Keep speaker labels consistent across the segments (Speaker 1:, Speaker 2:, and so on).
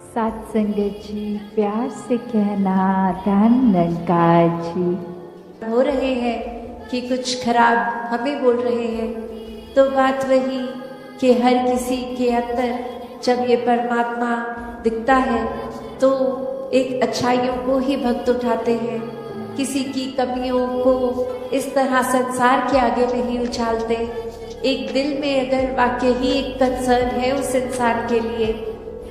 Speaker 1: सात संगत जी, प्यार से कहना धन निरंकार जी।
Speaker 2: हो रहे हैं कि कुछ खराब हमें बोल रहे हैं, तो बात वही कि हर किसी के अंदर जब ये परमात्मा दिखता है तो एक अच्छाइयों को ही भक्त उठाते हैं, किसी की कमियों को इस तरह संसार के आगे नहीं उछालते। एक दिल में अगर वाकई ही एक कंसर्न है उस इंसान के लिए,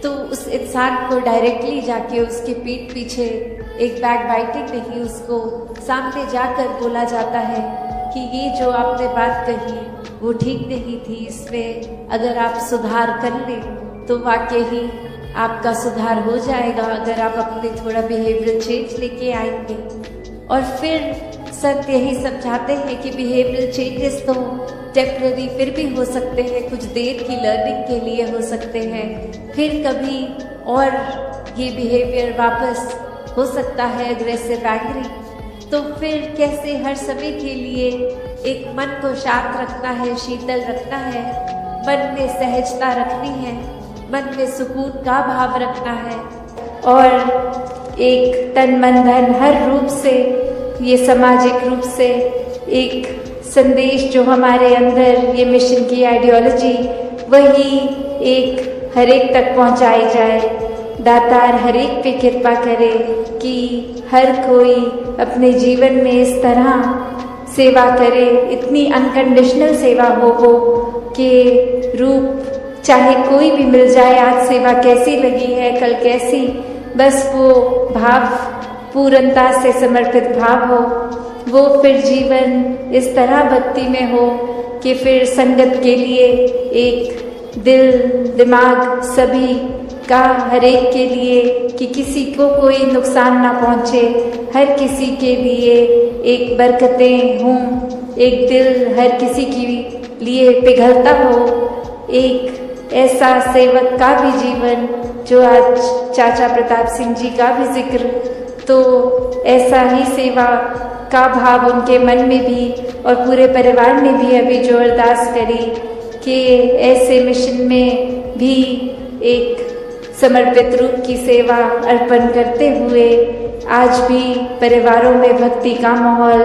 Speaker 2: तो उस इंसान को डायरेक्टली जाके उसके पीठ पीछे एक बैक बाइटिंग नहीं, उसको सामने जाकर बोला जाता है कि ये जो आपने बात कही वो ठीक नहीं थी, इसमें अगर आप सुधार कर लें तो वाकई ही आपका सुधार हो जाएगा, अगर आप अपने थोड़ा बिहेवियरल चेंज लेके आएंगे। और फिर संत यही समझाते हैं कि बिहेवियरल चेंजेस तो टेम्पररी फिर भी हो सकते हैं, कुछ देर की लर्निंग के लिए हो सकते हैं, फिर कभी और ये बिहेवियर वापस हो सकता है अग्रेसिव एंग्री। तो फिर कैसे हर समय के लिए एक मन को शांत रखना है, शीतल रखना है, मन में सहजता रखनी है, मन में सुकून का भाव रखना है, और एक तन मन धन हर रूप से, ये सामाजिक रूप से एक संदेश जो हमारे अंदर ये मिशन की आइडियोलॉजी वही एक हर एक तक पहुंचाई जाए। दातार हर एक पे कृपा करे कि हर कोई अपने जीवन में इस तरह सेवा करे, इतनी अनकंडीशनल सेवा हो कि रूप चाहे कोई भी मिल जाए, आज सेवा कैसी लगी है, कल कैसी, बस वो भाव पूर्णता से समर्पित भाव हो, वो फिर जीवन इस तरह भक्ति में हो कि फिर संगत के लिए एक दिल दिमाग सभी का हर एक के लिए कि किसी को कोई नुकसान ना पहुँचे, हर किसी के लिए एक बरकतें हों, एक दिल हर किसी के लिए पिघलता हो, एक ऐसा सेवक का भी जीवन जो आज चाचा प्रताप सिंह जी का भी जिक्र, तो ऐसा ही सेवा का भाव उनके मन में भी और पूरे परिवार ने भी अभी जो अरदास करी कि ऐसे मिशन में भी एक समर्पित रूप की सेवा अर्पण करते हुए आज भी परिवारों में भक्ति का माहौल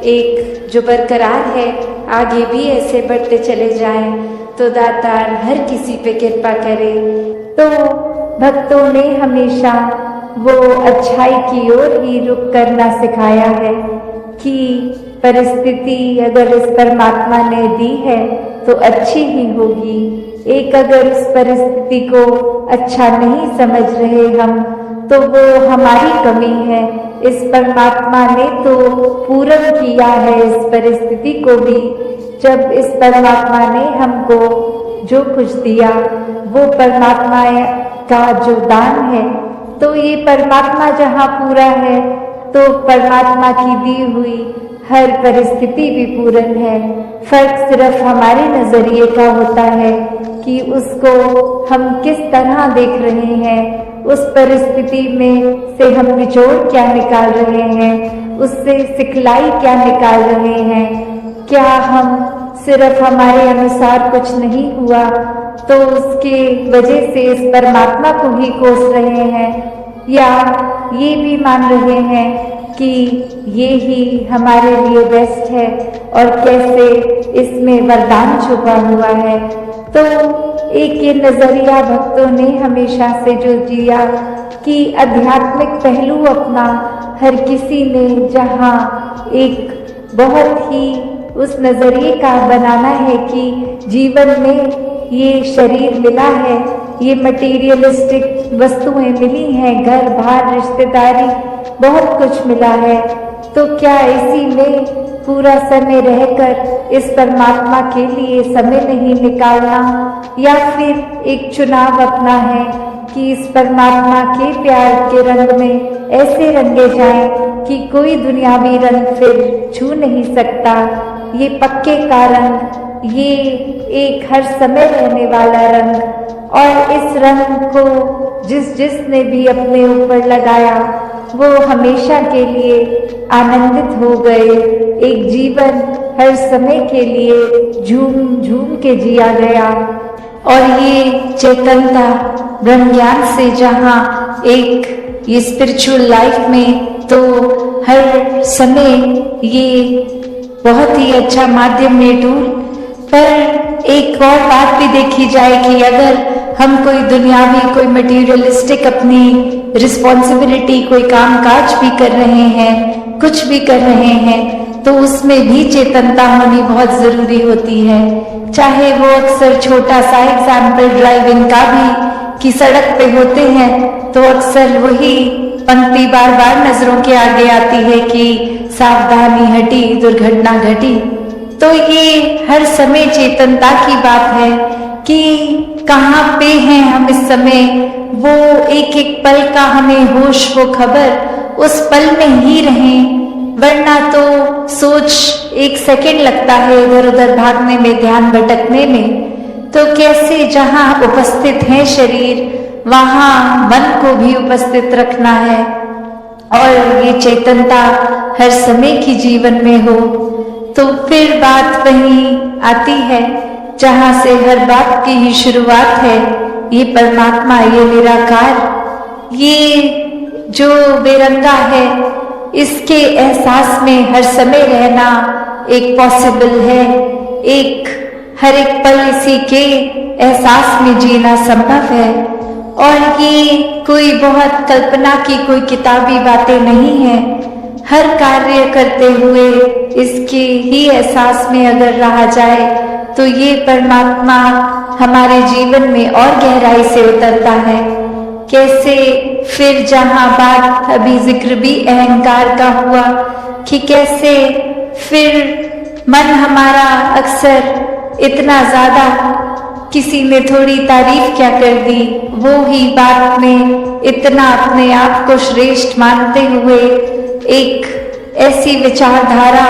Speaker 2: एक जो बरकरार है, आगे भी ऐसे बढ़ते चले जाएं, तो दातार हर किसी पे कृपा करे। तो भक्तों ने हमेशा वो अच्छाई की ओर ही रुख करना सिखाया है कि परिस्थिति अगर इस परमात्मा ने दी है तो अच्छी ही होगी। एक अगर उस परिस्थिति को अच्छा नहीं समझ रहे हम, तो वो हमारी कमी है। इस परमात्मा ने तो पूर्ण किया है इस परिस्थिति को भी। जब इस परमात्मा ने हमको जो कुछ दिया वो परमात्मा का जो दान है, तो ये परमात्मा जहाँ पूरा है तो परमात्मा की दी हुई हर परिस्थिति भी पूर्ण है। फर्क सिर्फ हमारे नजरिए का होता है कि उसको हम किस तरह देख रहे हैं, उस परिस्थिति में से हम निचोड़ क्या निकाल रहे हैं, उससे सिखलाई क्या निकाल रहे हैं। क्या हम सिर्फ हमारे अनुसार कुछ नहीं हुआ तो उसके वजह से इस परमात्मा को ही कोस रहे हैं, या ये भी मान रहे हैं कि ये ही हमारे लिए बेस्ट है और कैसे इसमें वरदान छुपा हुआ है। तो एक ये नजरिया भक्तों ने हमेशा से जो जिया कि आध्यात्मिक पहलू अपना हर किसी ने जहाँ एक बहुत ही उस नजरिए का बनाना है कि जीवन में ये शरीर मिला है, ये मटेरियलिस्टिक वस्तुएं मिली हैं, घर बार रिश्तेदारी बहुत कुछ मिला है, तो क्या इसी में पूरा समय रहकर इस परमात्मा के लिए समय नहीं निकालना, या फिर एक चुनाव अपना है कि इस परमात्मा के प्यार के रंग में ऐसे रंगे जाएं कि कोई दुनियावी रंग फिर छू नहीं सकता। ये पक्के का रंग, ये एक हर समय रहने वाला रंग, और इस रंग को जिसने भी अपने ऊपर लगाया वो हमेशा के लिए आनंदित हो गए। एक जीवन हर समय के लिए झूम झूम के जिया गया, और ये चेतनता
Speaker 1: ब्रह्म ज्ञान से जहाँ एक ये स्पिरिचुअल लाइफ में तो हर समय ये बहुत ही अच्छा माध्यम है टूल। पर एक और बात भी देखी जाए कि अगर हम कोई दुनियावी कोई मटेरियलिस्टिक अपनी रिस्पॉन्सिबिलिटी कोई काम काज भी कर रहे हैं, कुछ भी कर रहे हैं, तो उसमें भी चेतनता होनी बहुत जरूरी होती है। चाहे वो अक्सर छोटा सा एग्जाम्पल ड्राइविंग का भी कि सड़क पे होते हैं तो अक्सर वही पंक्ति बार बार नजरों के आगे आती है कि सावधानी हटी दुर्घटना घटी। तो ये हर समय चेतनता की बात है कि कहाँ पे हैं हम इस समय, वो एक एक पल का हमें होश वो खबर उस पल में ही रहें, वरना तो सोच एक सेकंड लगता है इधर उधर भागने में, ध्यान भटकने में। तो कैसे जहाँ उपस्थित है शरीर वहाँ मन को भी उपस्थित रखना है और ये चेतनता हर समय की जीवन में हो। तो फिर बात वहीं आती है जहाँ से हर बात की ही शुरुआत है, ये परमात्मा, ये निराकार, ये जो बेरंगा है, इसके एहसास में हर समय रहना एक पॉसिबल है। एक हर एक पल इसी के एहसास में जीना संभव है। और ये कोई बहुत कल्पना की कोई किताबी बातें नहीं है। हर कार्य करते हुए इसके ही एहसास में अगर रहा जाए तो ये परमात्मा हमारे जीवन में और गहराई से उतरता है। कैसे फिर जहाँ बात अभी जिक्र भी अहंकार का हुआ कि कैसे फिर मन हमारा अक्सर इतना ज्यादा, किसी ने थोड़ी तारीफ क्या कर दी, वो ही बात में इतना अपने आप को श्रेष्ठ मानते हुए एक ऐसी विचारधारा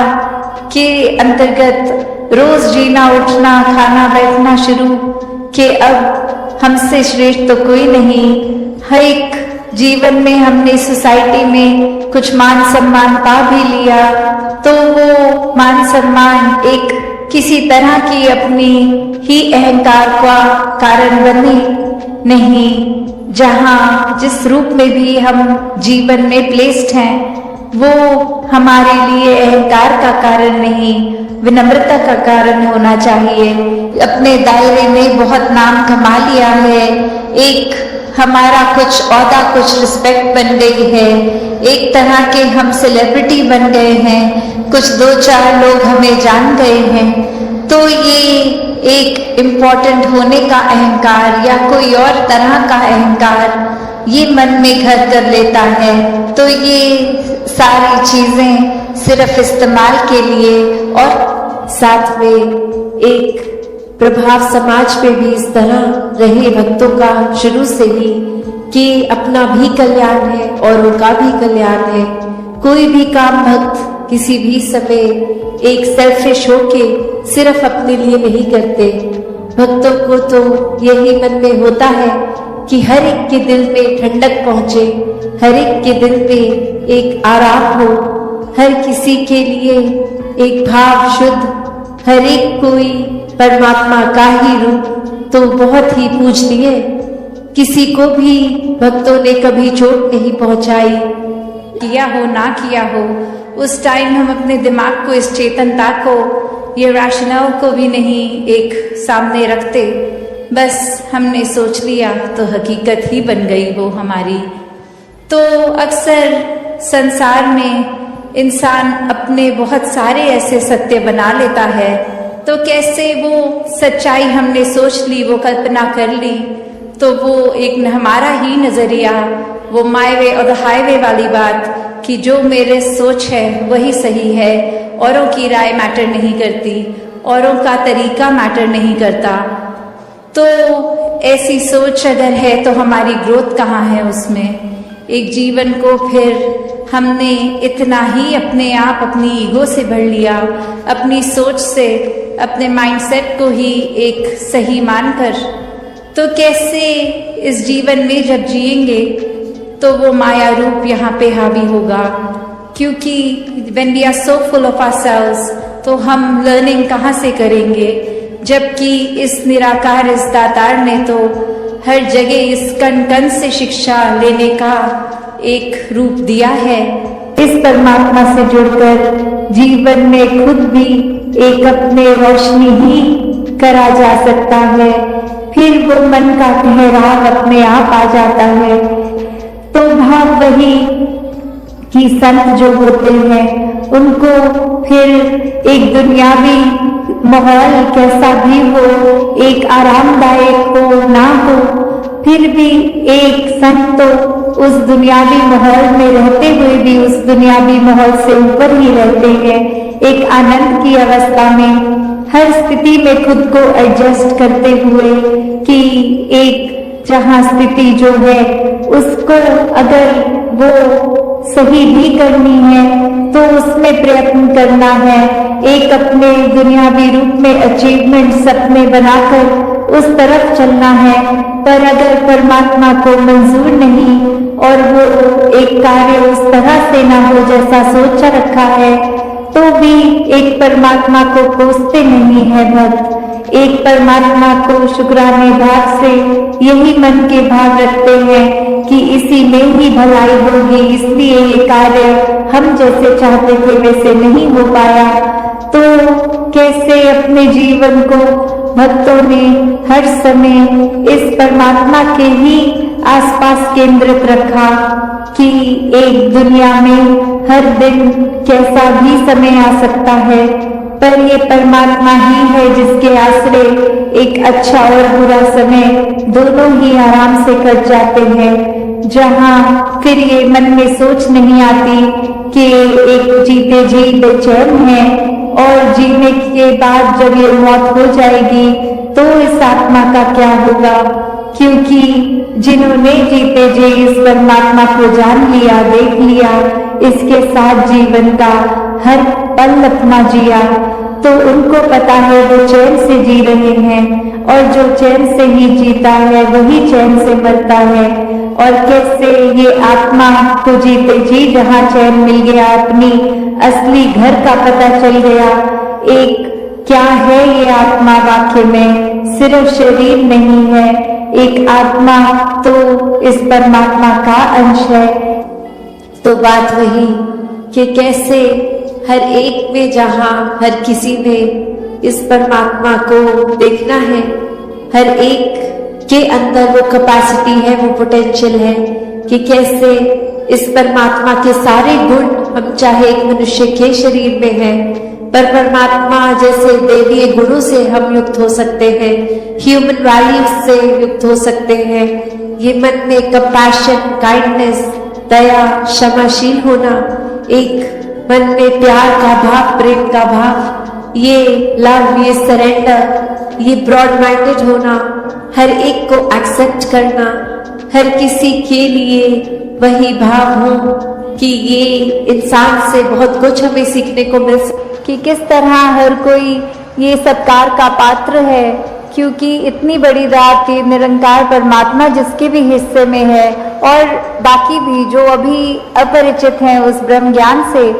Speaker 1: के अंतर्गत रोज जीना उठना खाना बैठना शुरू कि अब हमसे श्रेष्ठ तो कोई नहीं। हर एक जीवन में हमने सोसाइटी में कुछ मान सम्मान पा भी लिया तो वो मान सम्मान एक किसी तरह की अपनी ही अहंकार का कारण बने नहीं। जहाँ जिस रूप में भी हम जीवन में प्लेस्ड हैं वो हमारे लिए अहंकार का कारण नहीं, विनम्रता का कारण होना चाहिए। अपने दायरे में बहुत नाम कमा लिया है, एक हमारा कुछ औहदा कुछ रिस्पेक्ट बन गई है, एक तरह के हम सेलिब्रिटी बन गए हैं, कुछ दो चार लोग हमें जान गए हैं, तो ये एक इम्पोर्टेंट होने का अहंकार या कोई और तरह का अहंकार ये मन में घर कर लेता है। तो ये सारी चीजें सिर्फ इस्तेमाल के लिए और साथ में एक प्रभाव समाज पे भी इस तरह रहे भक्तों का शुरू से ही कि अपना भी कल्याण है और उनका भी कल्याण है। कोई भी काम भक्त किसी भी समय एक सेल्फिश होके सिर्फ अपने लिए नहीं करते। भक्तों को तो यही मन में होता है कि हर एक के दिल में ठंडक पहुंचे, हर एक के दिल पे एक आराम हो, हर किसी के लिए एक भाव शुद्ध, हर एक कोई परमात्मा का ही रूप तो बहुत ही पूजनीय। किसी को भी भक्तों ने कभी चोट नहीं पहुंचाई, किया हो ना किया हो, उस टाइम हम अपने दिमाग को, इस चेतनता को, ये राशनाओं को भी नहीं एक सामने रखते। बस हमने सोच लिया तो हकीकत ही बन गई वो हमारी। तो अक्सर संसार में इंसान अपने बहुत सारे ऐसे सत्य बना लेता है, तो कैसे वो सच्चाई हमने सोच ली, वो कल्पना कर ली, तो वो एक हमारा ही नजरिया, वो माय वे और द हाईवे वाली बात कि जो मेरे सोच है वही सही है, औरों की राय मैटर नहीं करती, औरों का तरीका मैटर नहीं करता। तो ऐसी सोच अगर है तो हमारी ग्रोथ कहाँ है उसमें। एक जीवन को फिर हमने इतना ही अपने आप अपनी ईगो से भर लिया, अपनी सोच से, अपने माइंडसेट को ही एक सही मानकर। तो कैसे इस जीवन में जब जिएंगे तो वो माया रूप यहाँ पे हावी होगा, क्योंकि when we are so full of ourselves तो हम लर्निंग कहाँ से करेंगे, जबकि इस निराकार, इस दातार ने तो
Speaker 2: हर जगह इस कण कण से शिक्षा लेने का एक रूप दिया है।
Speaker 1: इस परमात्मा से जुड़कर जीवन में खुद भी एक अपने रोशनी ही करा जा सकता है, फिर वो मन का ठहराव अपने आप आ जाता है। तो भाव वही कि संत जो होते हैं उनको फिर एक दुनियावी माहौल कैसा भी हो, एक आरामदायक हो ना हो, फिर भी एक संत तो उस दुनियावी माहौल में रहते हुए भी उस दुनियावी माहौल से ऊपर ही रहते हैं। एक आनंद की अवस्था में हर स्थिति में खुद को एडजस्ट करते हुए कि एक जहाँ स्थिति जो है उसको अगर वो सही भी करनी है तो उसमें प्रयत्न करना है, एक अपने दुनियावी रूप में अचीवमेंट सपने बनाकर उस तरफ चलना है। पर अगर परमात्मा को मंजूर नहीं और वो एक कार्य उस तरह से ना हो जैसा सोचा रखा है तो भी एक परमात्मा को कोसते नहीं है भक्त, एक परमात्मा को शुक्राने भाव से यही मन के भाव रखते हैं कि इसी में ही भलाई होगी, इसलिए ये कार्य हम जैसे चाहते थे वैसे नहीं हो पाया। तो कैसे अपने जीवन को भक्तों ने हर समय इस परमात्मा के ही आसपास केंद्रित रखा कि एक दुनिया में हर दिन कैसा भी समय आ सकता है, पर ये परमात्मा ही है जिसके आश्रय एक अच्छा और बुरा समय दोनों ही आराम से कट जाते हैं। जहाँ फिर ये मन में सोच नहीं आती कि एक जीते जी बेचैन है और जीने के बाद जब ये मौत हो जाएगी तो इस आत्मा का क्या होगा, क्योंकि जिन्होंने जीते जी इस परमात्मा को जान लिया, देख लिया, इसके साथ जीवन का हर पल अपना जिया, तो उनको पता है वो चैन से जी रहे हैं और जो चैन से ही जीता है वही चैन से मरता है। और कैसे ये आत्मा को जीते जी जहाँ चैन मिल गया, अपनी असली घर का पता चल गया। एक क्या है ये आत्मा, वाक्य में सिर्फ शरीर नहीं है, एक आत्मा तो इस परमात्मा का अंश है।
Speaker 2: तो बात वही कि कैसे हर एक में जहाँ हर किसी में इस परमात्मा को देखना है, हर एक के अंदर वो कैपेसिटी है, वो पोटेंशियल है कि कैसे इस परमात्मा के सारे गुण हम चाहे एक मनुष्य के शरीर में है पर परमात्मा जैसे देवीय गुणों से हम युक्त हो सकते हैं, ह्यूमन वैल्यूज से युक्त हो सकते हैं। ये मन में कंपैशन, काइंडनेस, दया, क्षमाशील होना, एक मन में प्यार का भाव, प्रेम का भाव, ये लव, ये सरेंडर, ये ब्रॉड माइंडेड होना, हर एक को एक्सेप्ट करना, हर किसी के लिए वही भाव हो कि ये इंसान से बहुत कुछ हमें सीखने को मिल सकता
Speaker 1: कि किस तरह हर कोई ये सत्कार का पात्र है, क्योंकि इतनी बड़ी रात ये निरंकार परमात्मा जिसके भी हिस्से में है और बाकी भी जो अभी अपरिचित हैं उस ब्रह्म ज्ञान से,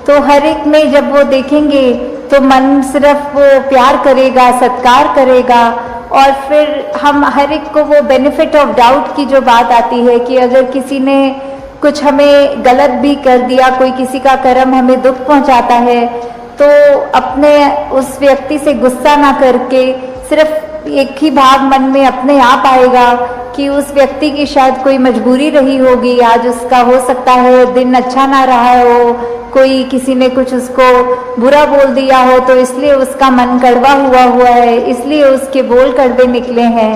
Speaker 1: तो हर एक में जब वो देखेंगे तो मन सिर्फ वो प्यार करेगा, सत्कार करेगा। और फिर हम हर एक को वो बेनिफिट ऑफ डाउट की जो बात आती है कि अगर किसी ने कुछ हमें गलत भी कर दिया, कोई किसी का कर्म हमें दुख पहुंचाता है, तो अपने उस व्यक्ति से गुस्सा ना करके सिर्फ एक ही भाव मन में अपने आप आएगा कि उस व्यक्ति की शायद कोई मजबूरी रही होगी, आज उसका हो सकता है दिन अच्छा ना रहा हो, कोई किसी ने कुछ उसको बुरा बोल दिया हो तो इसलिए उसका मन कड़वा हुआ है, इसलिए उसके बोल कड़वे निकले हैं।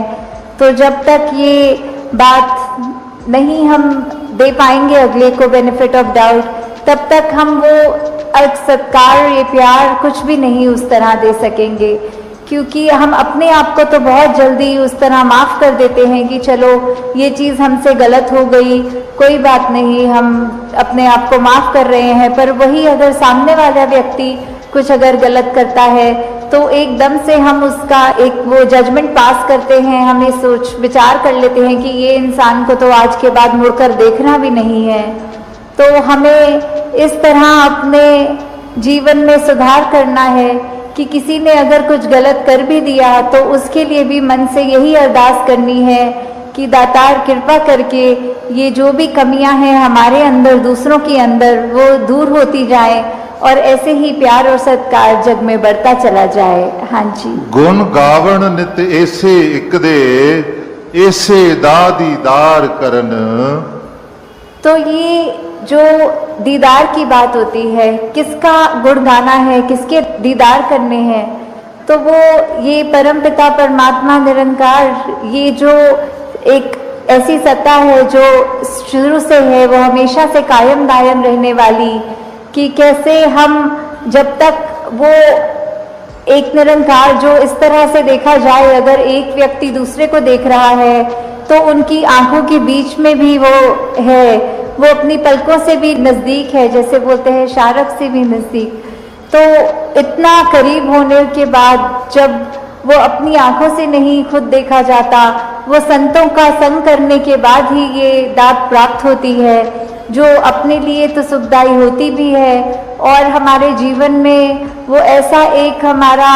Speaker 1: तो जब तक ये बात नहीं हम दे पाएंगे अगले को बेनिफिट ऑफ डाउट, तब तक हम वो सत्कार, ये प्यार कुछ भी नहीं उस तरह दे सकेंगे, क्योंकि हम अपने आप को तो बहुत जल्दी उस तरह माफ़ कर देते हैं कि चलो ये चीज़ हमसे गलत हो गई, कोई बात नहीं, हम अपने आप को माफ़ कर रहे हैं। पर वही अगर सामने वाला व्यक्ति कुछ अगर गलत करता है तो एकदम से हम उसका एक वो जजमेंट पास करते हैं, हमें सोच विचार कर लेते हैं कि ये इंसान को तो आज के बाद मुड़कर देखना भी नहीं है। तो हमें इस तरह अपने जीवन में सुधार करना है कि किसी ने अगर कुछ गलत कर भी दिया तो उसके लिए भी मन से यही अरदास करनी है कि दातार कृपा करके ये जो भी कमियां हैं हमारे अंदर दूसरों के अंदर वो दूर होती जाए और ऐसे ही प्यार और सत्कार जग में बढ़ता चला जाए। हाँ जी।
Speaker 3: गुण गावण नित ऐसे एक दे ऐसे दा दीदार करन।
Speaker 1: तो ये जो दीदार की बात होती है, किसका गुण गाना है, किसके दीदार करने हैं, तो वो ये परमपिता परमात्मा निरंकार, ये जो एक ऐसी सत्ता है जो शुरू से है, वो हमेशा से कायम दायम रहने वाली, कि कैसे हम जब तक वो एक निरंकार जो इस तरह से देखा जाए, अगर एक व्यक्ति दूसरे को देख रहा है तो उनकी आंखों के बीच में भी वो है, वो अपनी पलकों से भी नजदीक है, जैसे बोलते हैं शारक से भी नजदीक। तो इतना करीब होने के बाद जब वो अपनी आंखों से नहीं खुद देखा जाता, वो संतों का संग करने के बाद ही ये दात प्राप्त होती है, जो अपने लिए तो सुखदायी होती भी है और हमारे जीवन में वो ऐसा एक हमारा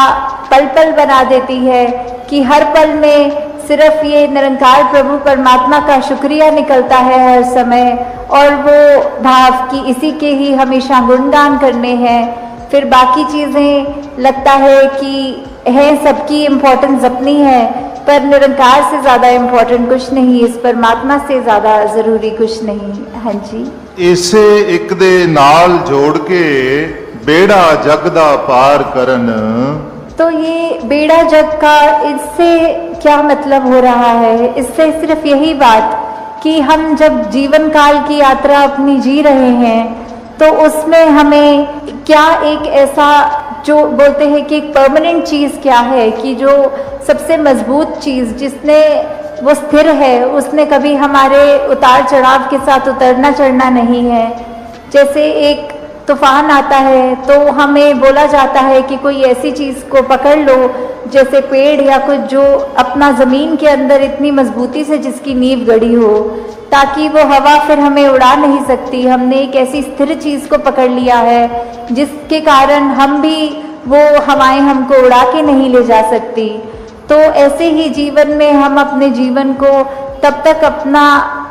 Speaker 1: पल पल बना देती है कि हर पल में सिर्फ ये निरंकार प्रभु परमात्मा का शुक्रिया निकलता है हर समय, और वो भाव कि इसी के ही हमेशा गुणगान करने हैं। फिर बाकी चीज़ें लगता है कि है सबकी इम्पोर्टेंस अपनी है, पर निरंकार से ज़्यादा इम्पोर्टेंट कुछ नहीं, इस परमात्मा से ज़्यादा ज़रूरी कुछ नहीं। हाँ जी।
Speaker 3: इसे एक दे नाल जोड़ के बेड़ा जग दा पार करन।
Speaker 1: तो ये बेड़ा जग का, इससे क्या मतलब हो रहा है? इससे सिर्फ यही बात कि हम जब जीवन काल की यात्रा अपनी जी रहे हैं तो उसमें हमें क्या एक ऐसा जो बोलते हैं कि एक परमानेंट चीज़ क्या है, कि जो सबसे मजबूत चीज़ जिसने वो स्थिर है, उसने कभी हमारे उतार चढ़ाव के साथ उतरना चढ़ना नहीं है। जैसे एक तूफान आता है तो हमें बोला जाता है कि कोई ऐसी चीज़ को पकड़ लो, जैसे पेड़ या कुछ जो अपना ज़मीन के अंदर इतनी मजबूती से जिसकी नींव गड़ी हो, ताकि वो हवा फिर हमें उड़ा नहीं सकती। हमने एक ऐसी स्थिर चीज़ को पकड़ लिया है जिसके कारण हम भी, वो हवाएं हमको उड़ा के नहीं ले जा सकती। तो ऐसे ही जीवन में हम अपने जीवन को तब तक अपना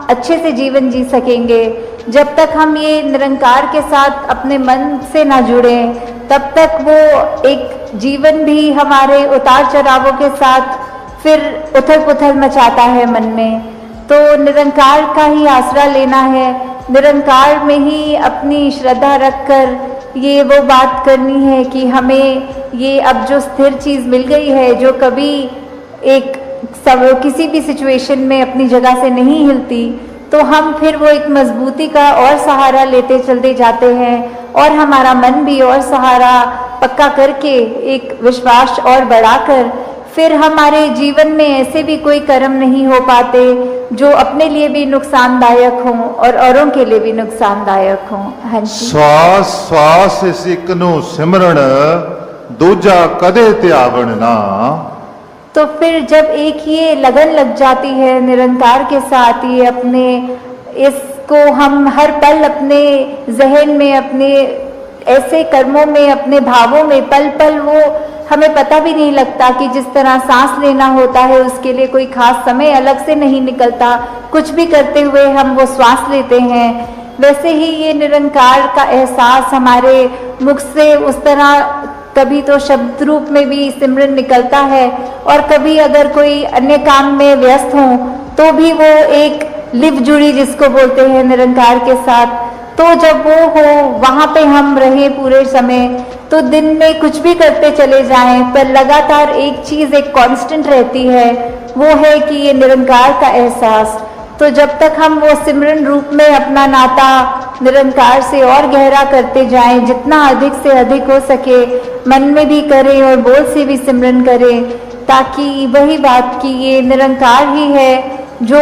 Speaker 1: अच्छे से जीवन जी सकेंगे जब तक हम ये निरंकार के साथ अपने मन से ना जुड़ें, तब तक वो एक जीवन भी हमारे उतार चढ़ावों के साथ फिर उथल पुथल मचाता है मन में। तो निरंकार का ही आसरा लेना है, निरंकार में ही अपनी श्रद्धा रखकर ये वो बात करनी है कि हमें ये अब जो स्थिर चीज़ मिल गई है, जो कभी एक सब किसी भी सिचुएशन में अपनी जगह से नहीं हिलती, तो हम फिर वो एक मजबूती का और सहारा लेते चलते जाते हैं और हमारा मन भी और सहारा पक्का करके एक विश्वास और बढ़ाकर फिर हमारे जीवन में ऐसे भी कोई कर्म नहीं हो पाते जो अपने लिए भी नुकसानदायक हों और औरों के लिए भी नुकसानदायक हों। हाँ जी।
Speaker 3: श्वास श्वास सिक नु सिमरण दूजा कदे त्यावण ना।
Speaker 1: तो फिर जब एक ये लगन लग जाती है निरंकार के साथ, ये अपने इसको हम हर पल अपने जहन में, अपने ऐसे कर्मों में, अपने भावों में पल पल वो हमें पता भी नहीं लगता कि जिस तरह सांस लेना होता है उसके लिए कोई खास समय अलग से नहीं निकलता, कुछ भी करते हुए हम वो श्वास लेते हैं, वैसे ही ये निरंकार का एहसास हमारे मुख से उस तरह कभी तो शब्द रूप में भी सिमरन निकलता है और कभी अगर कोई अन्य काम में व्यस्त हो तो भी वो एक लिव जुड़ी जिसको बोलते हैं निरंकार के साथ। तो जब वो हो वहाँ पे हम रहें पूरे समय, तो दिन में कुछ भी करते चले जाएं पर लगातार एक चीज़ एक कांस्टेंट रहती है, वो है कि ये निरंकार का एहसास। तो जब तक हम वो सिमरन रूप में अपना नाता निरंकार से और गहरा करते जाएं, जितना अधिक से अधिक हो सके मन में भी करें और बोल से भी सिमरन करें, ताकि वही बात कि ये निरंकार ही है जो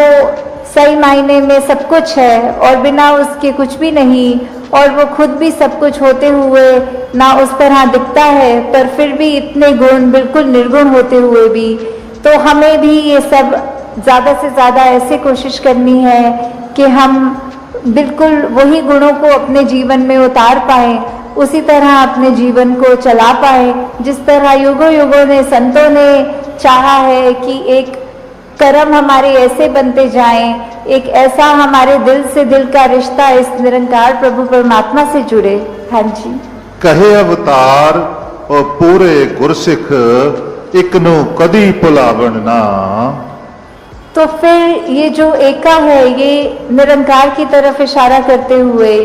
Speaker 1: सही मायने में सब कुछ है और बिना उसके कुछ भी नहीं, और वो खुद भी सब कुछ होते हुए ना उस तरह दिखता है पर फिर भी इतने गुण बिल्कुल निर्गुण होते हुए भी। तो हमें भी ये सब ज़्यादा से ज़्यादा ऐसे कोशिश करनी है कि हम बिल्कुल वही गुणों को अपने जीवन में उतार पाएं, उसी तरह अपने जीवन को चला पाएं जिस तरह युगों युगों ने संतों ने चाहा है कि एक कर्म हमारे ऐसे बनते जाएं, एक ऐसा हमारे दिल से दिल का रिश्ता इस निरंकार प्रभु परमात्मा से जुड़े। हाँ जी।
Speaker 3: कहे अवतार और पूरे गुरसिख एक नु कदी भुलावन ना।
Speaker 1: तो फिर ये जो एका है ये निरंकार की तरफ इशारा करते हुए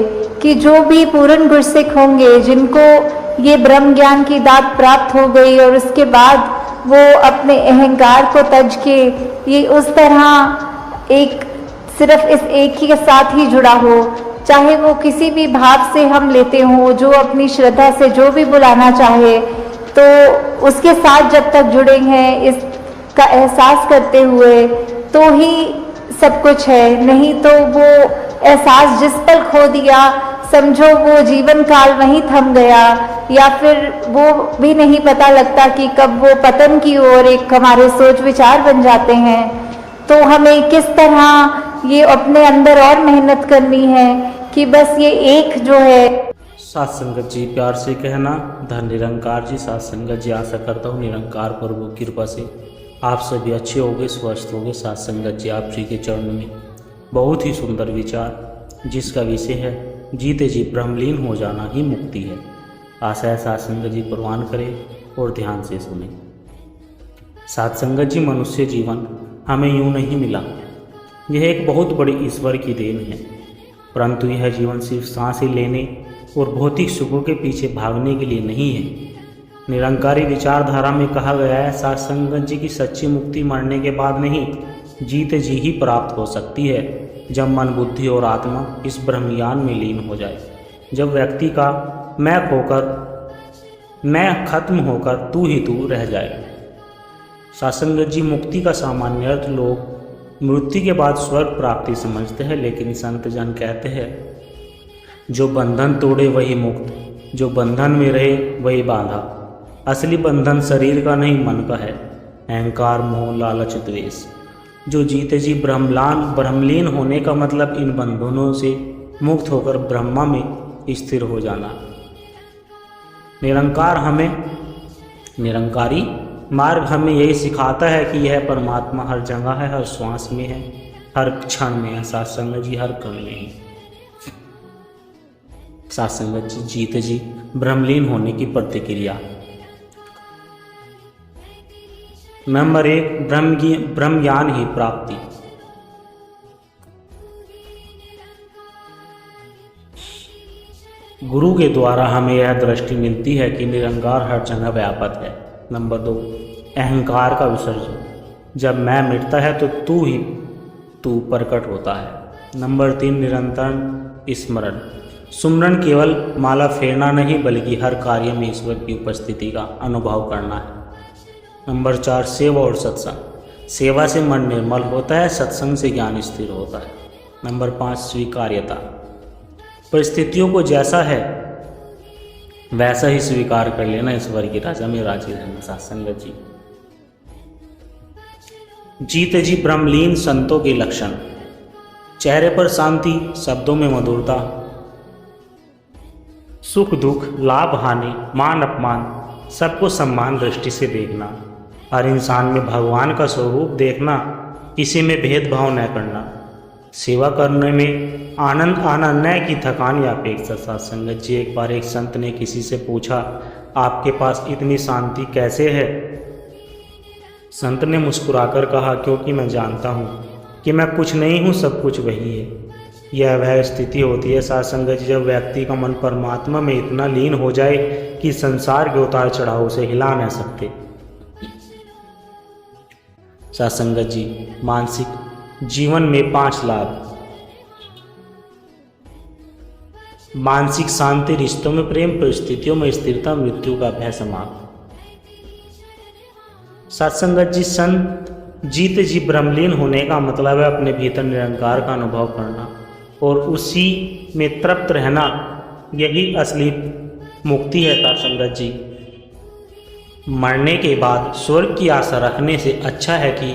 Speaker 1: कि जो भी पूर्ण गुरसिख होंगे, जिनको ये ब्रह्म ज्ञान की दात प्राप्त हो गई और उसके बाद वो अपने अहंकार को तज के ये उस तरह एक सिर्फ इस एक ही के साथ ही जुड़ा हो, चाहे वो किसी भी भाव से हम लेते हों, जो अपनी श्रद्धा से जो भी बुलाना चाहे, तो उसके साथ जब तक जुड़े हैं इसका एहसास करते हुए तो ही सब कुछ है। नहीं तो वो एहसास जिस पल खो दिया, समझो वो जीवन काल वहीं थम गया, या फिर वो भी नहीं पता लगता कि कब वो पतन की ओर एक हमारे सोच विचार बन जाते हैं। तो हमें किस तरह ये अपने अंदर और मेहनत करनी है कि बस ये एक जो है।
Speaker 4: सात संगत जी प्यार से कहना धन निरंकार जी। सात संगत जी आशा करता हूँ निरंकार प्रभु की कृपा से आप सभी अच्छे होंगे, स्वस्थ होंगे। सात संगत जी आप जी के चरण में बहुत ही सुंदर विचार जिसका विषय है जीते जी ब्रह्मलीन हो जाना ही मुक्ति है। आशा है सात संगत जी प्रवान करें और ध्यान से सुने। सात संगत जी मनुष्य जीवन हमें यूं नहीं मिला, यह एक बहुत बड़ी ईश्वर की देन है, परंतु यह जीवन सिर्फ सांसें लेने और भौतिक सुखों के पीछे भागने के लिए नहीं है। निरंकारी विचारधारा में कहा गया है सात संगत जी की सच्ची मुक्ति मरने के बाद नहीं, जीते जी ही प्राप्त हो सकती है, जब मन बुद्धि और आत्मा इस ब्रह्मज्ञान में लीन हो जाए। जब व्यक्ति का मैं खत्म होकर तू ही तू रह जाए। सात संगत जी मुक्ति का सामान्य अर्थ लोग मृत्यु के बाद स्वर्ग प्राप्ति समझते हैं, लेकिन संत जन कहते हैं जो बंधन तोड़े वही मुक्त, जो बंधन में रहे वही बांधा। असली बंधन शरीर का नहीं मन का है, अहंकार मोह लालच द्वेष। जो जीते जी ब्रह्मलीन होने का मतलब इन बंधनों से मुक्त होकर ब्रह्मा में स्थिर हो जाना। निरंकारी मार्ग हमें यही सिखाता है कि यह परमात्मा हर जगह है, हर श्वास में है, हर क्षण में है। सात संगत जी हर कण में है। सात संगत जी जीते जी ब्रह्मलीन होने की प्रतिक्रिया। नंबर 1 ब्रह्म ज्ञान ही प्राप्ति। गुरु के द्वारा हमें यह दृष्टि मिलती है कि निरंकार हर जगह व्यापक है। नंबर 2 अहंकार का विसर्जन। जब मैं मिटता है तो तू प्रकट होता है। नंबर 3 निरंतर स्मरण। सुमरन केवल माला फेरना नहीं बल्कि हर कार्य में ईश्वर की उपस्थिति का अनुभव करना है। नंबर 4 सेवा और सत्संग। सेवा से मन निर्मल होता है, सत्संग से ज्ञान स्थिर होता है। नंबर 5 स्वीकार्यता। परिस्थितियों को जैसा है वैसा ही स्वीकार कर लेना, ईश्वर की राजा में राजी रहना। सात संगत जी जीते जी ब्रह्मलीन संतों के लक्षण। चेहरे पर शांति, शब्दों में मधुरता, सुख दुख, लाभ हानि, मान अपमान सबको सम्मान दृष्टि से देखना, हर इंसान में भगवान का स्वरूप देखना, किसी में भेदभाव न करना, सेवा करने में आनंद आना, न कि थकान या अपेक्षा। सात संगत जी एक बार एक संत ने किसी से पूछा आपके पास इतनी शांति कैसे है? संत ने मुस्कुराकर कहा क्योंकि मैं जानता हूँ कि मैं कुछ नहीं हूँ, सब कुछ वही है। यह वह स्थिति होती है सात संगत जी जब व्यक्ति का मन परमात्मा में इतना लीन हो जाए कि संसार के उतार चढ़ाव से हिला न सकते। सात संगत जी मानसिक जीवन में 5 लाभ। मानसिक शांति, रिश्तों में प्रेम, परिस्थितियों में स्थिरता, मृत्यु का भय समाप्त। सात संगत जी संत जीते जी ब्रह्मलीन होने का मतलब है अपने भीतर निरंकार का अनुभव करना और उसी में तृप्त रहना, यही असली मुक्ति है। सात संगत जी मरने के बाद स्वर्ग की आशा रखने से अच्छा है कि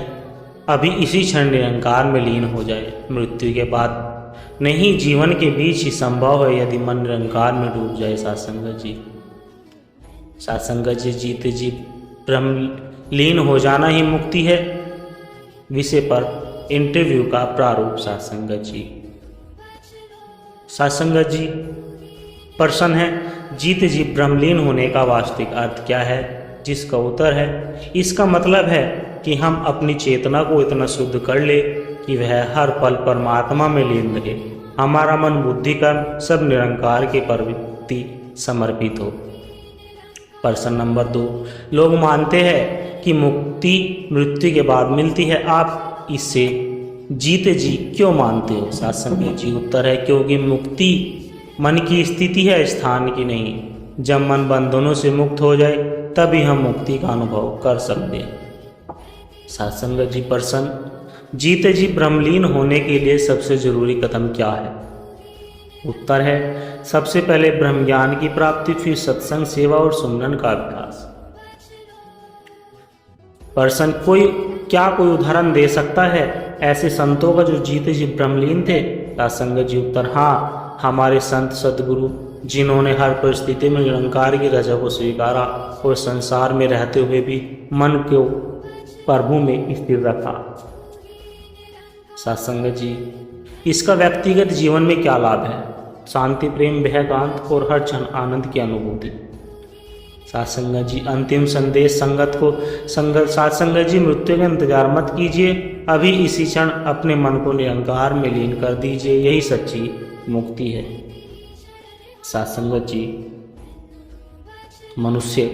Speaker 4: अभी इसी क्षण निरंकार में लीन हो जाए। मृत्यु के बाद नहीं, जीवन के बीच ही संभव है यदि मन निरंकार में डूब जाए। सात संगत जी जीते जी ब्रह्म लीन हो जाना ही मुक्ति है। विषय पर इंटरव्यू का प्रारूप। सत्संगत जी, सत्संगत जी प्रश्न है, जीत जी ब्रह्मलीन होने का वास्तविक अर्थ क्या है? जिसका उत्तर है, इसका मतलब है कि हम अपनी चेतना को इतना शुद्ध कर ले कि वह हर पल परमात्मा में लीन रहे। हमारा मन, बुद्धि, कर्म सब निरंकार के प्रति समर्पित हो। प्रश्न नंबर 2, लोग मानते हैं कि मुक्ति मृत्यु के बाद मिलती है, आप इससे जीते जी क्यों मानते हो? सत्संग जी उत्तर है, क्योंकि मुक्ति मन की स्थिति है, स्थान की नहीं। जब मन बंधनों से मुक्त हो जाए तभी हम मुक्ति का अनुभव कर सकते हैं। सत्संग जी प्रश्न, जीते जी ब्रह्मलीन होने के लिए सबसे जरूरी कदम क्या है? उत्तर है, सबसे पहले ब्रह्म ज्ञान की प्राप्ति, फिर सत्संग, सेवा और सुमरन का अभ्यास। प्रश्न, कोई उदाहरण दे सकता है ऐसे संतों का जो जीते जी ब्रह्मलीन थे? सत्संग जी उत्तर, हाँ, हमारे संत सदगुरु जिन्होंने हर परिस्थिति में निरंकार की रजा को स्वीकारा और संसार में रहते हुए भी मन को प्रभु में स्थिर रखा। सत्संग जी, इसका व्यक्तिगत जीवन में क्या लाभ है? शांति, प्रेम, एकांत और हर क्षण आनंद की अनुभूति। सत्संग जी अंतिम संदेश सत्संग जी, मृत्यु का इंतजार मत कीजिए, अभी इसी क्षण अपने मन को निरंकार में लीन कर दीजिए, यही सच्ची मुक्ति है। सत्संग जी, मनुष्य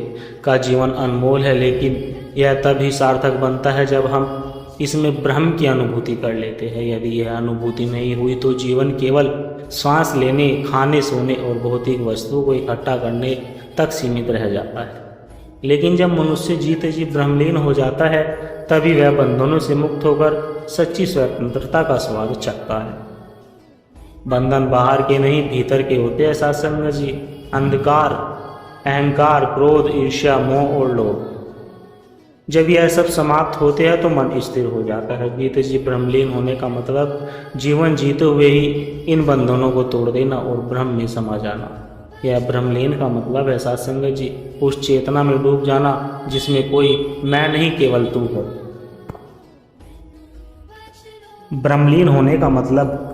Speaker 4: का जीवन अनमोल है, लेकिन यह तभी सार्थक बनता है जब हम इसमें ब्रह्म की अनुभूति कर लेते हैं। यदि यह अनुभूति नहीं हुई तो जीवन केवल सांस लेने, खाने, सोने और भौतिक वस्तुओं को इकट्ठा करने तक सीमित रह जाता है। लेकिन जब मनुष्य जीते जी ब्रह्मलीन हो जाता है तभी वह बंधनों से मुक्त होकर सच्ची स्वतंत्रता का स्वाद चखता है। बंधन बाहर के नहीं, भीतर के होते हैं। सत्संग जी, अंधकार, अहंकार, क्रोध, ईर्ष्या, मोह और लोभ, जब यह सब समाप्त होते हैं तो मन स्थिर हो जाता है। जीते जी ब्रह्मलीन होने का मतलब जीवन जीते हुए ही इन बंधनों को तोड़ देना और ब्रह्म में समा जाना। यह ब्रह्मलीन का मतलब है सत्संग जी, उस चेतना में डूब जाना जिसमें कोई मैं नहीं, केवल तू है। ब्रह्मलीन होने का मतलब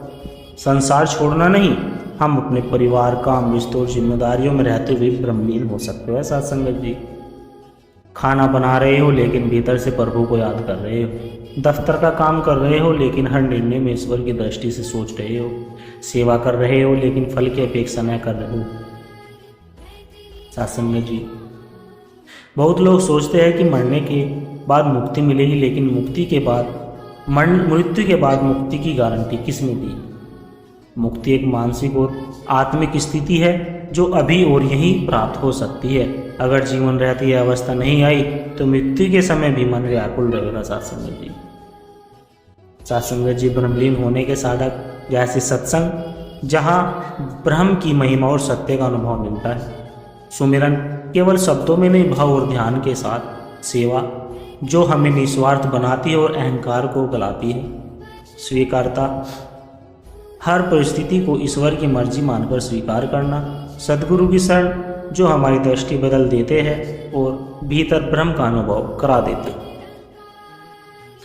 Speaker 4: संसार छोड़ना नहीं, हम अपने परिवार, काम, रिश्तों और जिम्मेदारियों में रहते हुए ब्रह्मलीन हो सकते हैं। सत्संग जी, खाना बना रहे हो लेकिन भीतर से प्रभु को याद कर रहे हो। दफ्तर का काम कर रहे हो लेकिन हर निर्णय में ईश्वर की दृष्टि से सोच रहे हो। सेवा कर रहे हो लेकिन फल की अपेक्षा न कर रहे हो। सत्संग जी, बहुत लोग सोचते हैं कि मरने के बाद मुक्ति मिलेगी, लेकिन मृत्यु के बाद मुक्ति की गारंटी किसने दी? मुक्ति एक मानसिक और आत्मिक स्थिति है जो अभी और यहीं प्राप्त हो सकती है। अगर जीवन रहती यह अवस्था नहीं आई तो मृत्यु के समय भी मन व्याकुल रहेगा। सत्संग जी, ब्रह्मलीन होने के साधक जैसे सत्संग, जहाँ ब्रह्म की महिमा और सत्य का अनुभव मिलता है। सुमिरन केवल शब्दों में नहीं, भाव और ध्यान के साथ। सेवा जो हमें निस्वार्थ बनाती है और अहंकार को गलाती है। स्वीकारता, हर परिस्थिति को ईश्वर की मर्जी मानकर स्वीकार करना। सद्गुरु की शरण, जो हमारी दृष्टि बदल देते हैं और भीतर ब्रह्म का अनुभव करा देते हैं।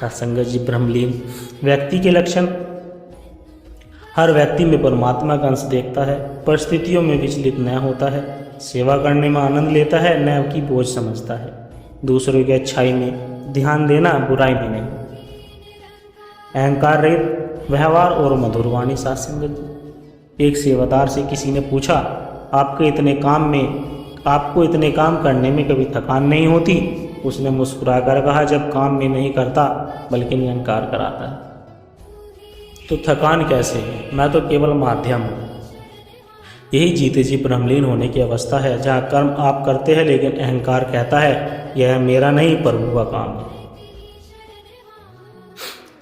Speaker 4: सत्संग जी, ब्रह्मलीन व्यक्ति के लक्षण, हर व्यक्ति में परमात्मा का अंश देखता है, परिस्थितियों में विचलित न होता है, सेवा करने में आनंद लेता है, न की बोझ समझता है, दूसरों की अच्छाई में ध्यान देना, बुराई में नहीं, अहंकार रहित व्यवहार और मधुरवाणी। सत्संग, एक सेवादार से किसी ने पूछा, आपको इतने काम करने में कभी थकान नहीं होती? उसने मुस्कुराकर कहा, जब काम में नहीं करता बल्कि निरंकार कराता है तो थकान कैसे है? मैं तो केवल माध्यम हूँ। यही जीते जी ब्रह्मलीन होने की अवस्था है, जहाँ कर्म आप करते हैं लेकिन अहंकार कहता है यह मेरा नहीं, प्रभु का काम है।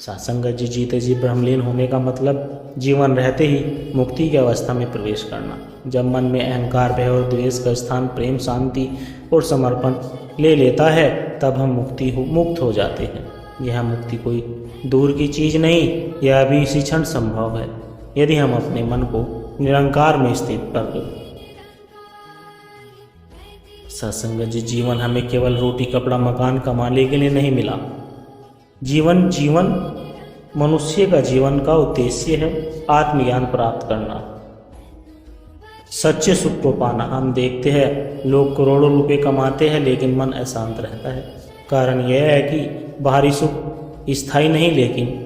Speaker 4: सत्संग जी, जीते जी ब्रह्मलीन होने का मतलब जीवन रहते ही मुक्ति की अवस्था में प्रवेश करना। जब मन में अहंकार, भय और द्वेष का स्थान प्रेम, शांति और समर्पण ले लेता है तब हम मुक्त हो जाते हैं। यह मुक्ति कोई दूर की चीज़ नहीं, यह अभी इसी क्षण संभव है यदि हम अपने मन को निरंकार में स्थित कर दें। सत्संग जी, जीवन हमें केवल रोटी, कपड़ा, मकान कमाने के लिए नहीं मिला। जीवन मनुष्य का जीवन का उद्देश्य है आत्मज्ञान प्राप्त करना, सच्चे सुख को पाना। हम देखते हैं लोग करोड़ों रुपए कमाते हैं लेकिन मन अशांत रहता है। कारण यह है कि बाहरी सुख स्थायी नहीं लेकिन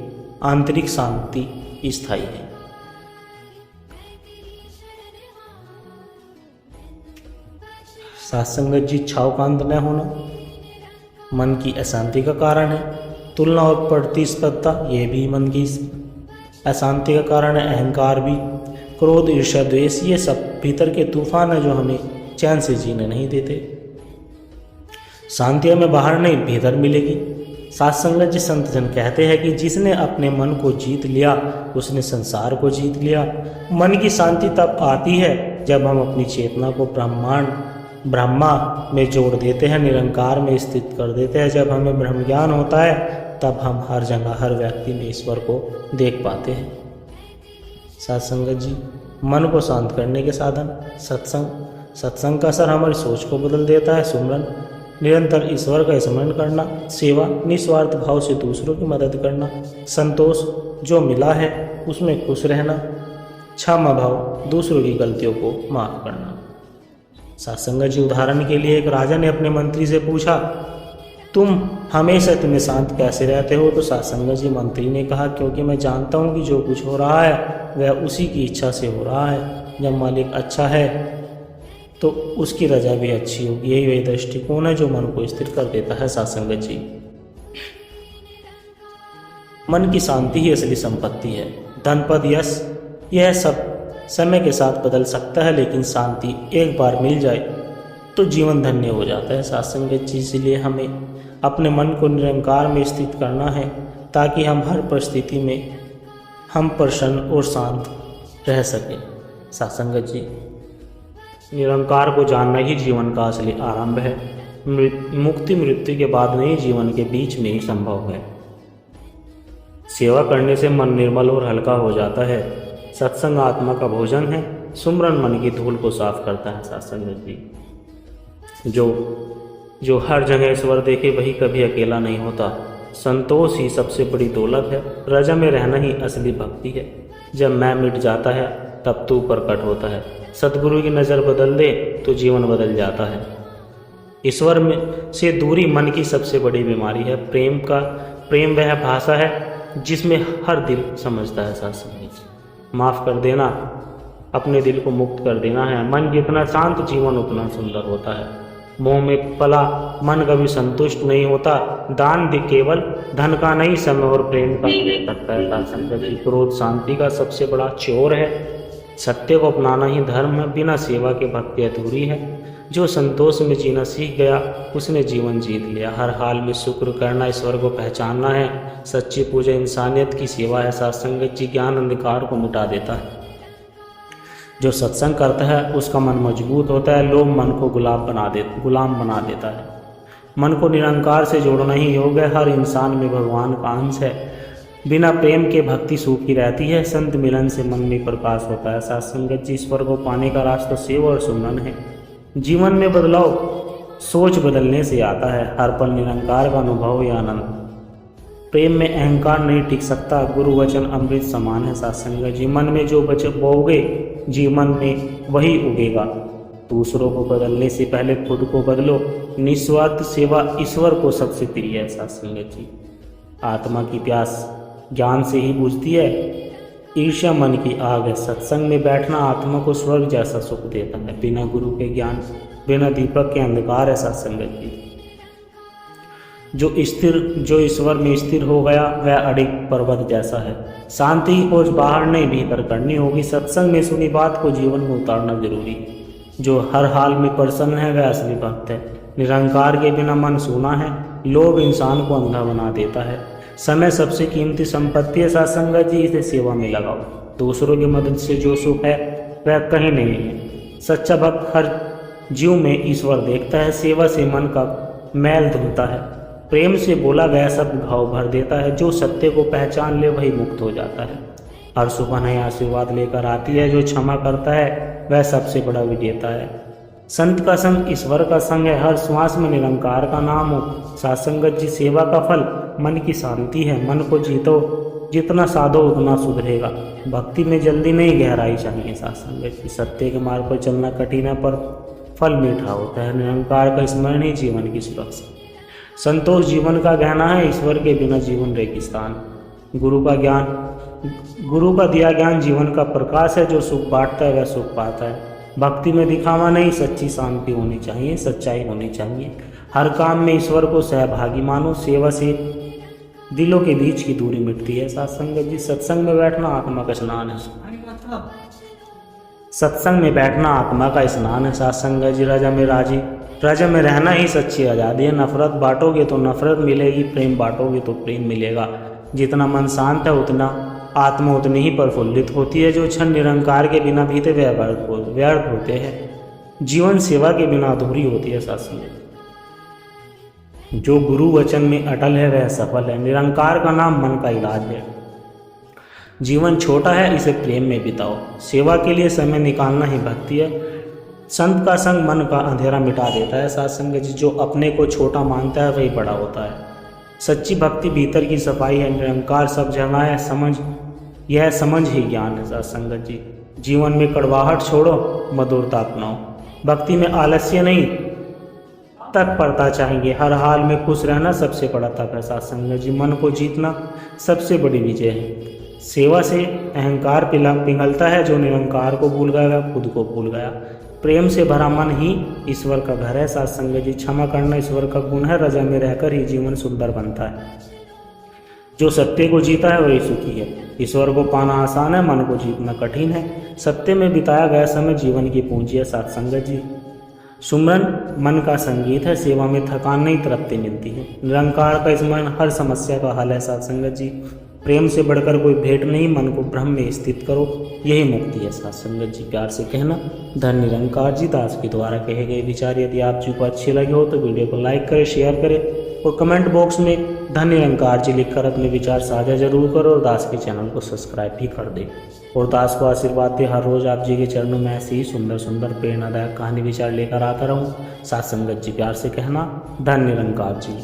Speaker 4: आंतरिक शांति स्थायी है। सात्संगत जी, इच्छाओं का अंत न होना मन की अशांति का कारण है। तुलना और प्रतिस्पर्धा ये भी मन की अशांति का कारण है। अहंकार भी, क्रोध, ईर्ष्या, द्वेष, ये सब भीतर के तूफान है जो हमें चैन से जीने नहीं देते। शांति हमें बाहर नहीं भीतर मिलेगी। सात्संगत जी, संत जन कहते हैं कि जिसने अपने मन को जीत लिया उसने संसार को जीत लिया। मन की शांति तब आती है जब हम अपनी चेतना को ब्रह्मा में जोड़ देते हैं, निरंकार में स्थित कर देते हैं। जब हमें ब्रह्म ज्ञान होता है तब हम हर जगह हर व्यक्ति में ईश्वर को देख पाते हैं। सत्संगत जी, मन को शांत करने के साधन सत्संग का असर हमारी सोच को बदल देता है। सुमरन, निरंतर ईश्वर का स्मरण करना। सेवा, निस्वार्थ भाव से दूसरों की मदद करना। संतोष, जो मिला है उसमें खुश रहना। क्षमा भाव, दूसरों की गलतियों को माफ करना। सत्संगत जी, उदाहरण के लिए एक राजा ने अपने मंत्री से पूछा, तुम हमेशा इतने शांत कैसे रहते हो? तो सत्संगत जी, मंत्री ने कहा, क्योंकि मैं जानता हूँ कि जो कुछ हो रहा है वह उसी की इच्छा से हो रहा है। जब मालिक अच्छा है तो उसकी रजा भी अच्छी होगी। यही वही दृष्टिकोण है जो मन को स्थिर कर देता है। सत्संगत जी, मन की शांति ही असली संपत्ति है। धन, पद, यश, यह सब समय के साथ बदल सकता है, लेकिन शांति एक बार मिल जाए तो जीवन धन्य हो जाता है। सत्संगत जी, इसलिए हमें अपने मन को निरंकार में स्थित करना है ताकि हम हर परिस्थिति में हम प्रसन्न और शांत रह सकें। सत्संगत जी, निरंकार को जानना ही जीवन का असली आरंभ है। मुक्ति मृत्यु के बाद नहीं, जीवन के बीच में ही संभव है। सेवा करने से मन निर्मल और हल्का हो जाता है। सत्संग आत्मा का भोजन है। सुमरन मन की धूल को साफ करता है। सत्संगत जी, जो हर जगह ईश्वर देखे वही कभी अकेला नहीं होता। संतोष ही सबसे बड़ी दौलत है। रजा में रहना ही असली भक्ति है। जब मैं मिट जाता है तब तू प्रकट होता है। सतगुरु की नज़र बदल दे तो जीवन बदल जाता है। ईश्वर में से दूरी मन की सबसे बड़ी बीमारी है। प्रेम वह भाषा है जिसमें हर दिल समझता है। सत्संग, माफ़ कर देना, अपने दिल को मुक्त कर देना है। मन जितना शांत, जीवन उतना सुंदर होता है। मोह में पला मन कभी संतुष्ट नहीं होता। दान भी केवल धन का नहीं, समय और प्रेम का दे सकता है। सत्संग की, क्रोध शांति का सबसे बड़ा चोर है। सत्य को अपनाना ही धर्म है। बिना सेवा के भक्ति अधूरी है। जो संतोष में जीना सीख गया उसने जीवन जीत लिया। हर हाल में शुक्र करना, ईश्वर को पहचानना है। सच्ची पूजा इंसानियत की सेवा है। सत्संग जी, ज्ञान अंधकार को मिटा देता है। जो सत्संग करता है उसका मन मजबूत होता है। लोभ मन को गुलाम बना देता है। मन को निरंकार से जोड़ना ही योग है। हर इंसान में भगवान का अंश है। बिना प्रेम के भक्ति सूखी रहती है। संत मिलन से मन में प्रकाश होता है। सत्संगत जी, ईश्वर को पाने का रास्ता सेवा और सुमरन है। जीवन में बदलाव सोच बदलने से आता है। हर पल निरंकार का अनुभव या आनंद। प्रेम में अहंकार नहीं टिक सकता। गुरु वचन अमृत समान है। सत्संग जी, मन में जो बोओगे जीवन में वही उगेगा। दूसरों को बदलने से पहले खुद को बदलो। निस्वार्थ सेवा ईश्वर को सबसे प्रिय है। सत्संग जी, आत्मा की प्यास ज्ञान से ही बुझती है। ईर्ष्या मन की आग है। सत्संग में बैठना आत्मा को स्वर्ग जैसा सुख देता है। बिना गुरु के ज्ञान, बिना दीपक के अंधकार है। सत्संग जी, जो ईश्वर में स्थिर हो गया वह अडिग पर्वत जैसा है। शांति की खोज बाहर नहीं भीतर करनी होगी। सत्संग में सुनी बात को जीवन में उतारना जरूरी है। जो हर हाल में प्रसन्न है वह असली भक्त है। निरंकार के बिना मन सूना है। लोभ इंसान को अंधा बना देता है। समय सबसे कीमती संपत्ति है। सत्संग जी, इसे सेवा में लगाओ। दूसरों की मदद से जो सुख है वह कहीं नहीं है। सच्चा भक्त हर जीव में ईश्वर देखता है। सेवा से मन का मैल धुलता है। प्रेम से बोला गया सब घाव भर देता है। जो सत्य को पहचान ले वही मुक्त हो जाता है। हर सुबह नया आशीर्वाद लेकर आती है। जो क्षमा करता है वह सबसे बड़ा विजेता है। संत का संग ईश्वर का संग है, हर श्वास में निरंकार का नाम हो। सात्संगत जी सेवा का फल मन की शांति है, मन को जीतो जितना साधो उतना सुधरेगा। भक्ति में जल्दी नहीं गहराई चाहिए। सात्संगत जी सत्य के मार्ग पर चलना कठिन है पर फल मीठा होता है। निरंकार का स्मरण ही जीवन की सुरक्षा। संतोष जीवन का गहना है, ईश्वर के बिना जीवन रेगिस्तान। गुरु का दिया ज्ञान जीवन का प्रकाश है, जो सुख बांटता है वह सुख पाता है। भक्ति में दिखावा नहीं, सच्ची शांति होनी चाहिए, सच्चाई होनी चाहिए। हर काम में ईश्वर को सहभागी मानो, सेवा से दिलों के बीच की दूरी मिटती है। सत्संग जी सत्संग में बैठना आत्मा का स्नान है। सत्संग में बैठना आत्मा का स्नान है। सत्संग जी राजा में राजी, राजा में रहना ही सच्ची आज़ादी है। नफरत बांटोगे तो नफरत मिलेगी, प्रेम बांटोगे तो प्रेम मिलेगा। जितना मन शांत है उतना आत्मा उतनी ही प्रफुल्लित होती है। जो क्षण निरंकार के बिना बीते व्यर्थ होते हैं। जीवन सेवा के बिना अधूरी होती है। सत्संग जो गुरु वचन में अटल है वह सफल है। निरंकार का नाम मन का इलाज है। जीवन छोटा है, इसे प्रेम में बिताओ। सेवा के लिए समय निकालना ही भक्ति है। संत का संग मन का अंधेरा मिटा देता है। सत्संग जी जो अपने को छोटा मानता है वही बड़ा होता है। सच्ची भक्ति भीतर की सफाई है। निरंकार सब जगह है, यह समझ ही ज्ञान है। सत्संग जी जीवन में कड़वाहट छोड़ो, मधुरता अपनाओ। भक्ति में आलस्य नहीं, तत्परता चाहिए। हर हाल में खुश रहना सबसे बड़ा तप है। सत्संग जी मन को जीतना सबसे बड़ी विजय है। सेवा से अहंकार पिघलता है। जो निरंकार को भूल गया वह खुद को भूल गया। प्रेम से भरा मन ही ईश्वर का घर है। सत्संग जी क्षमा करना ईश्वर का गुण है। रजा में रहकर ही जीवन सुंदर बनता है। जो सत्य को जीता है वही सुखी है। ईश्वर को पाना आसान है, मन को जीतना कठिन है। सत्य में बिताया गया समय जीवन की पूंजी है। सत्संग जी सुमरन मन का संगीत है। सेवा में थकान नहीं, तृप्ति मिलती है। निरंकार का स्मरण हर समस्या का हल है। सत्संग जी प्रेम से बढ़कर कोई भेंट नहीं, मन को ब्रह्म में स्थित करो, यही मुक्ति है। सत्संग जी प्यार से कहना धन निरंकार जी दास के द्वारा कहे गए विचार यदि आप जी को अच्छे लगे हो तो वीडियो को लाइक करें, शेयर करें और कमेंट बॉक्स में धन निरंकार जी लिखकर अपने विचार साझा जरूर करो और दास के चैनल को सब्सक्राइब भी कर दे। और दास को आशीर्वाद दे हर रोज आप जी के चरणों में ऐसी ही सुंदर सुंदर प्रेरणादायक कहानी विचार लेकर आता रहूं। सत्संग जी प्यार से कहना धन निरंकार जी।